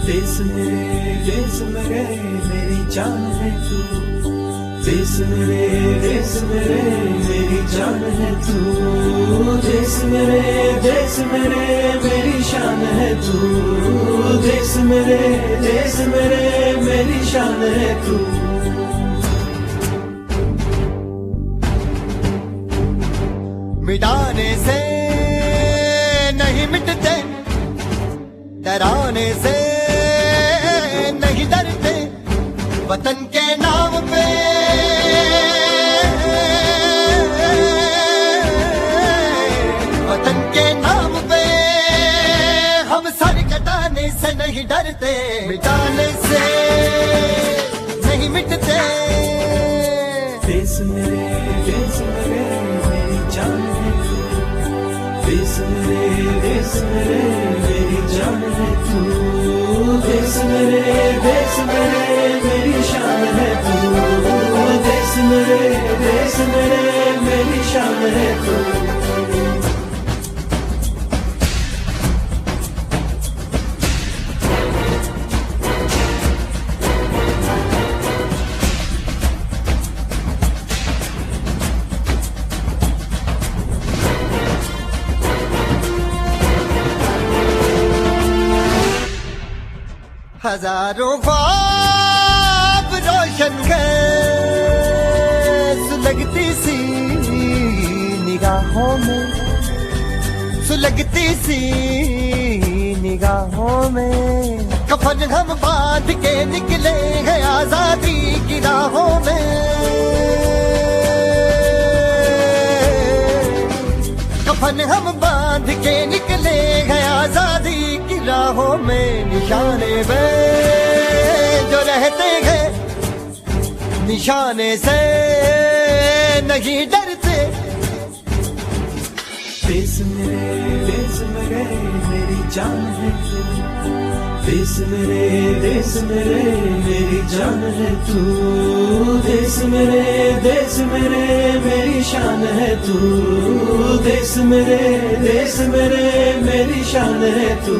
देश मेरे मेरी जान है तू। देश मेरे मेरी जान है तू। देश मेरे मेरी शान है तू। देश मेरे मेरी शान है तू। मिटाने से नहीं मिटते, डराने से नहीं डरते, वतन के नाम पे वतन के नाम पे हम सर कटाने से नहीं डरते, मिटाने से नहीं मिटते। देश मेरे मेरी जान है तू। देश मेरे मेरी जान है तू। देश मेरे मेरी शान है तू। देश मेरे मेरी शान है तू। हजारों ख्वाब रोशन गए, सुलगती सी निगाहों में, सुलगती सी निगाहों में। कफन हम बांध के निकले हैं आजादी की राहों में। कफन हम बांध के निकले हैं आजादी की राहों में। निशाने पे जो रहते हैं, निशाने से नहीं डरते। देश मेरे मेरी जान है तू। देश मेरे मेरी जान है तू। देश मेरे मेरी शान है तू। देश मेरे मेरी शान है तू।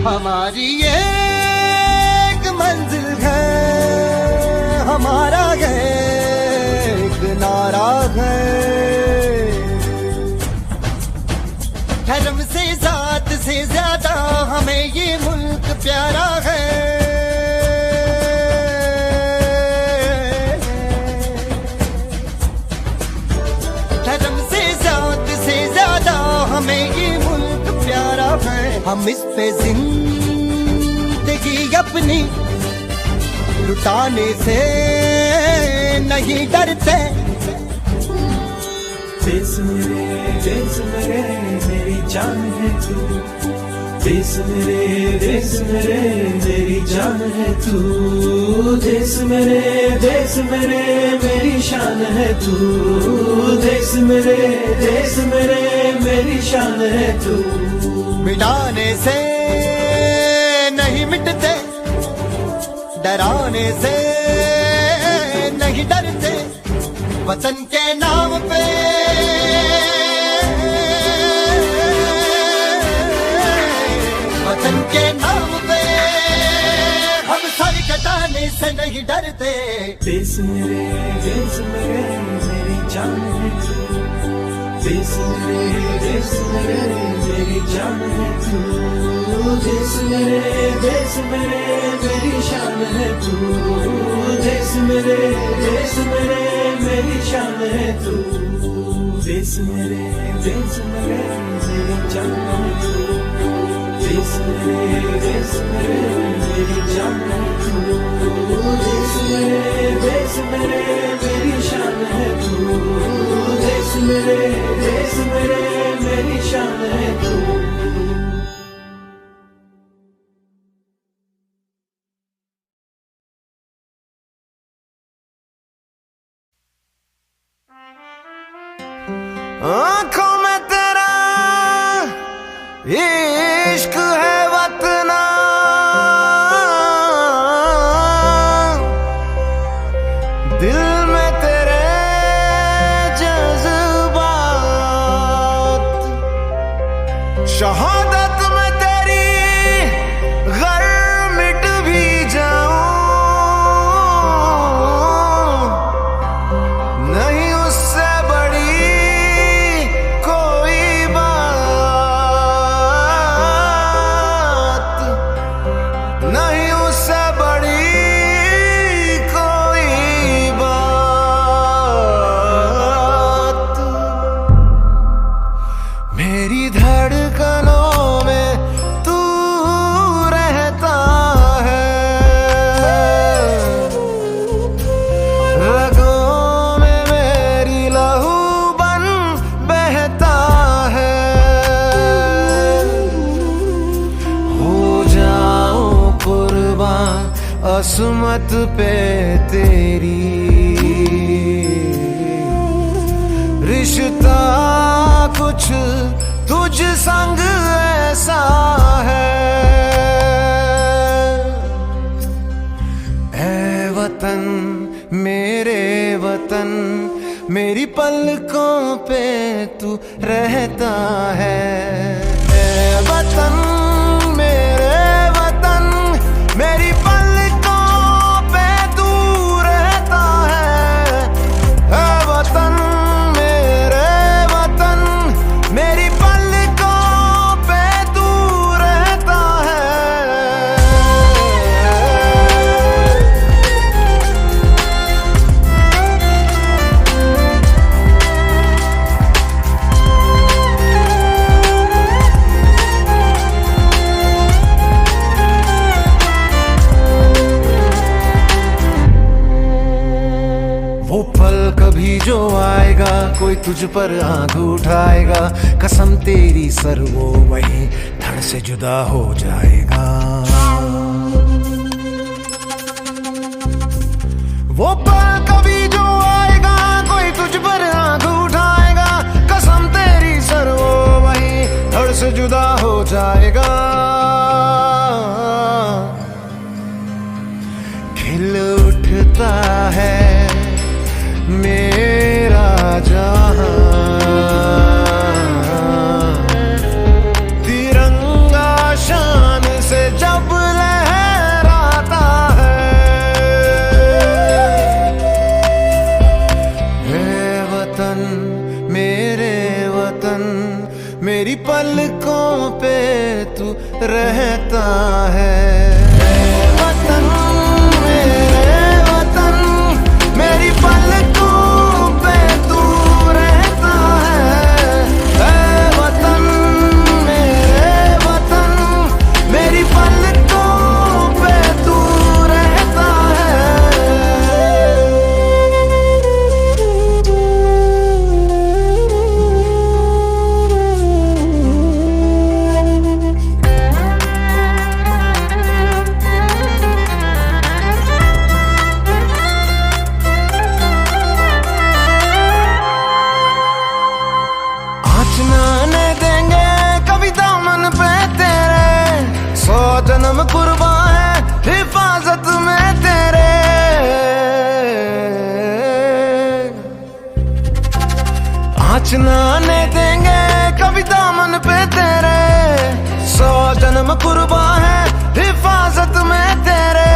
हमारी एक मंजिल है, हमारा एक नारा है। धर्म से जात से ज्यादा हमें ये मुल्क प्यारा है। धर्म से जात से ज्यादा हमें ये मुल्क प्यारा है। हम इस पे जिंदगी अपनी लुटाने से नहीं डरते। देश मेरे मेरी जान है तू। देश मेरे मेरी जान है तू। देश मेरे मेरी शान है तू। देश मेरे मेरी शान है तू। मिटाने से नहीं मिटते, डराने से नहीं डरते, वतन के नाम पे वतन के नाम पे हम सर कटाने से नहीं डरते। देश मेरे मेरी जान है तू। देश मेरे मेरी जान है तू। देश मेरे मेरी शान है तू। देश मेरे मेरी शान है तू। देश मेरे मेरी जान है तू। देश मेरे मेरी जान है तू। देश मेरे मेरी शान है तू। देश मेरे मेरी शान है तू। आंखों में तेरा इश्क है वतना, दिल में तेरे जज्बात, शहादत में तेरी घर मिट भी जाऊं, नहीं उससे बड़ी कोई बात, नहीं उससे बड़ी कोई बात। मेरी धड़कनों में तू रहता है, रगों में मेरी लहू बन बहता है। हो जाऊं कुर्बान असमत पे तेरी, रिश्ता कुछ तुझ संग ऐसा है। ऐ वतन मेरे वतन, मेरी पलकों पे तू रहता है। ऐ वतन मेरे वतन, मेरी पलकों पे तू रहता है। ऐ वतन मेरे वतन, मेरी पलकों पे तू रहता है। वो पल कभी जो आएगा, कोई तुझ पर आंख उठाएगा, कसम तेरी सर वो वही धड़ से जुदा हो जाएगा। वो पल कभी जो आएगा, कोई तुझ पर आंख उठाएगा, कसम तेरी सर वो वही धड़ से जुदा हो जाएगा। खिल उठता है मेरा जहां, तिरंगा शान से जब लहराता है। हे वतन मेरे वतन, मेरी पलकों पे तू रहता है। हे वतन मेरे वतन, मेरी पलकों पे तू रहता है। ऐ वतन मेरे वतन, मेरी पलकों पे तू रहता है। नाने देंगे कभी दामन पे तेरे, 100 जन्म कुर्बान है हिफाजत में तेरे। आँच नाने देंगे कभी दामन पे तेरे, 100 जन्म कुर्बान है हिफाजत में तेरे।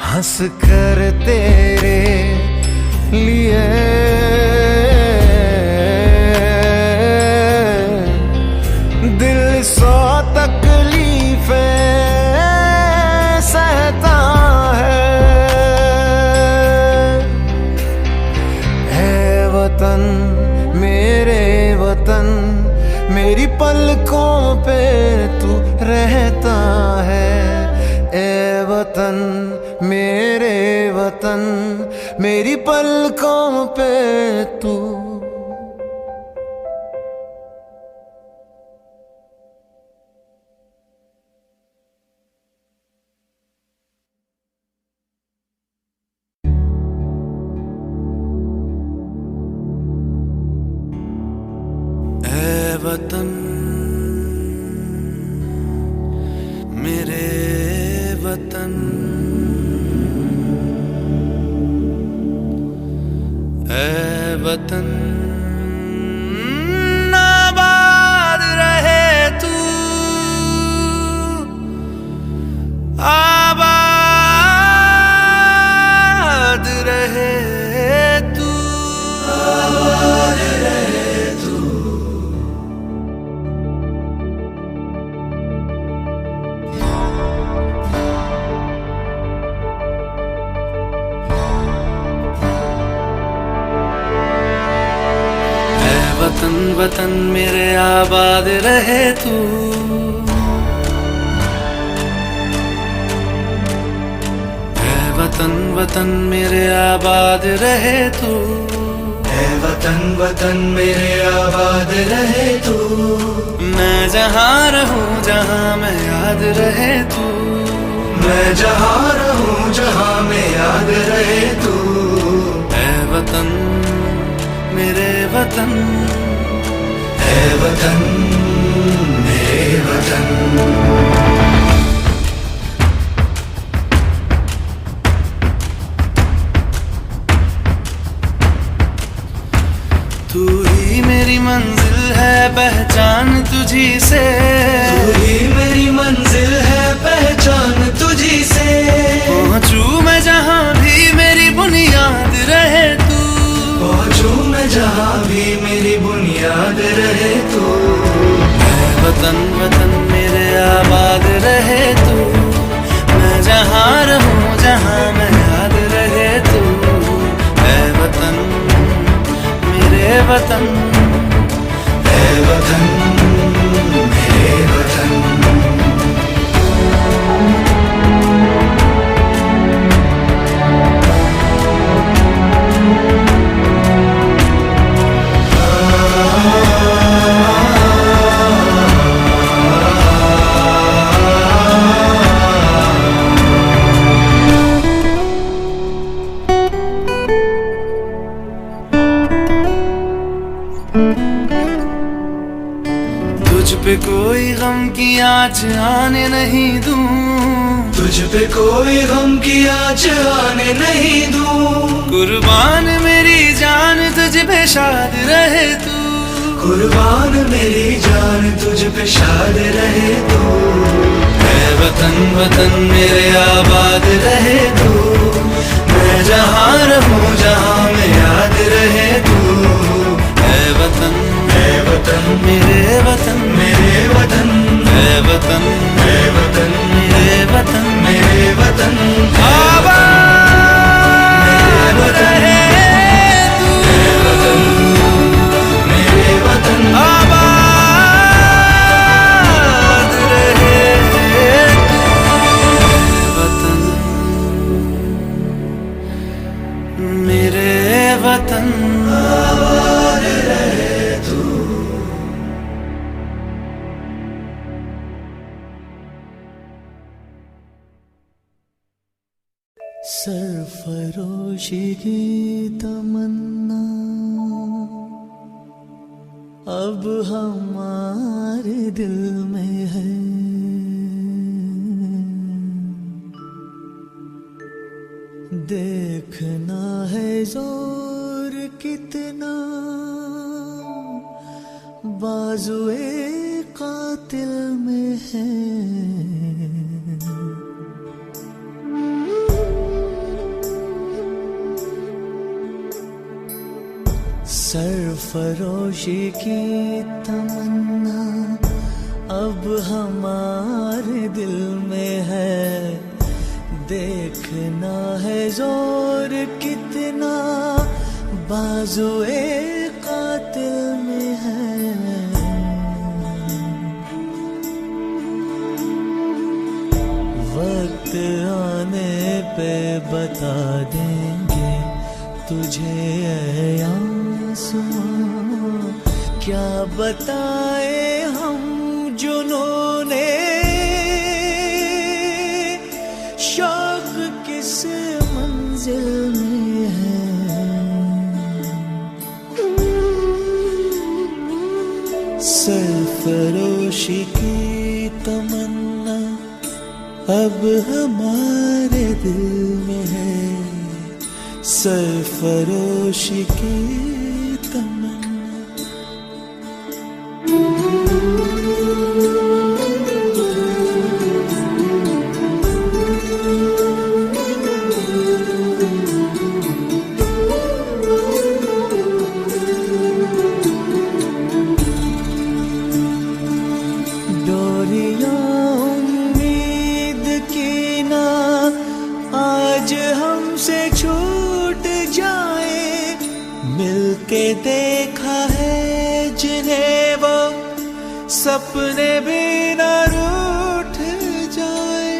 हंस कर तेरे लिए दिल 100 तकलीफें सहता है। है वतन मेरे वतन, मेरी पलकों पे तू रहता है। ए वतन मेरे वतन, मेरी पलकों पे तू। वतन मेरे वतन, ऐ वतन आबाद रहे तू, आबाद रहे तू, आबाद रहे तू। वतन वतन मेरे आबाद रहे तू, ऐ वतन वतन मेरे आबाद रहे तू, ऐ वतन वतन मेरे आबाद रहे तू। मैं जहाँ रहूं जहाँ मैं याद रहे तू, मैं जहाँ रहूं जहाँ मैं याद रहे तू। ऐ वतन मेरे वतन, ऐ वतन मेरे वतन। तू ही मेरी मंजिल है पहचान तुझी से, तू ही मेरी मंजिल है पहचान तुझी से। पहुंचूं मैं जहाँ भी मेरी बुनियाद रहे तू, पहुंचूं मैं जहाँ भी मेरी बुनियाद रहे तू। ऐ वतन वतन मेरे आबाद रहे तू, मैं जहाँ रहूं जहाँ मैं याद रहे तू। ऐ वतन मेरे वतन, ऐ वतन मेरे वतन। तुझ पे कोई गम की आँच आने नहीं दूं, तुझ पे कोई गम की आँच आने नहीं दूं। कुर्बान मेरी जान तुझ पे शाद रहे तू, कुर्बान मेरी जान तुझ पे शाद रहे तू। ऐ वतन वतन मेरे आबाद रहे तू, मैं जहाँ रहूं जहाँ मैं याद रहे तू। ऐ वतन मेरे वतन, मेरे वतन, ऐ वतन, ऐ वतन मेरे वतन, मेरे वतन। आबाद रहे तू, ऐ वतन मेरे वतन, आबाद रहे तू। वतन मेरे वतन, आबाद रहे तू। सरफरोशी की तमन्ना अब हमारे दिल में है, देखना है जोर कितना बाजुए कातिल में है। सरफरोशी की तमन्ना अब हमारे दिल में है, देखना है जोर कितना बाजुए कातिल में है। वक्त आने पे बता देंगे तुझे आसमां, क्या बताए हम जुनूने शौक किस मंजिल में है। सरफरोशी की तमन्ना अब हमारे दिल में है, सरफरोशी की तमन्ना। डोरियां उम्मीद की ना आज हमसे छूट जाए, मिलके देखा है जिन्हें वो सपने भी ना रूठ जाए।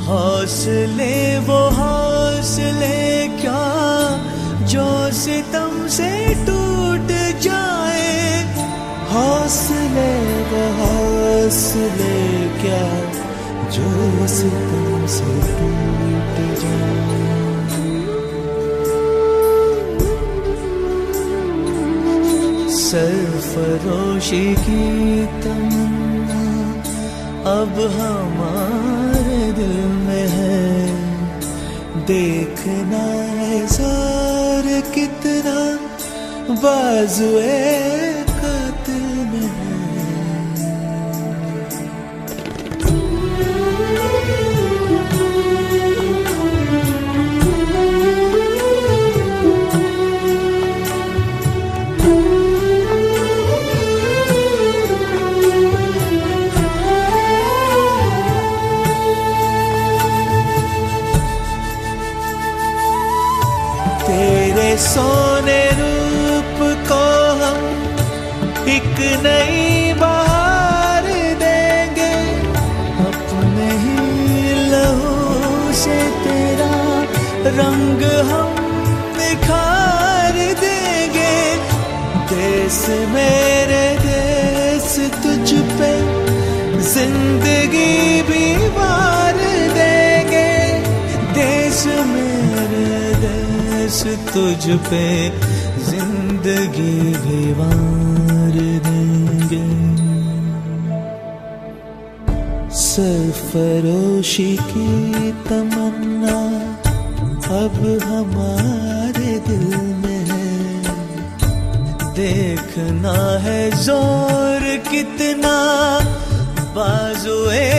हौसले वो हौसले क्या जो सितम से टूट जाए, हौसले वो हौसले क्या जो सितम से टूट जाए। सरफरोशी की तमन्ना अब हमारे दिल में है, देखना है ज़ोर कितना बाजुए कातिल में है। तेरे सोने रूप को हम एक नई बहार देंगे, अपने ही लहू से तेरा रंग हम निखार देंगे। देश मेरे देश तुझ पे जिंदगी भी वार देंगे, देश मेरे देश तुझ पे जिंदगी भी वार देंगे। सरफरोशी की तमन्ना अब हमारे दिल में है, देखना है जोर कितना बाजुए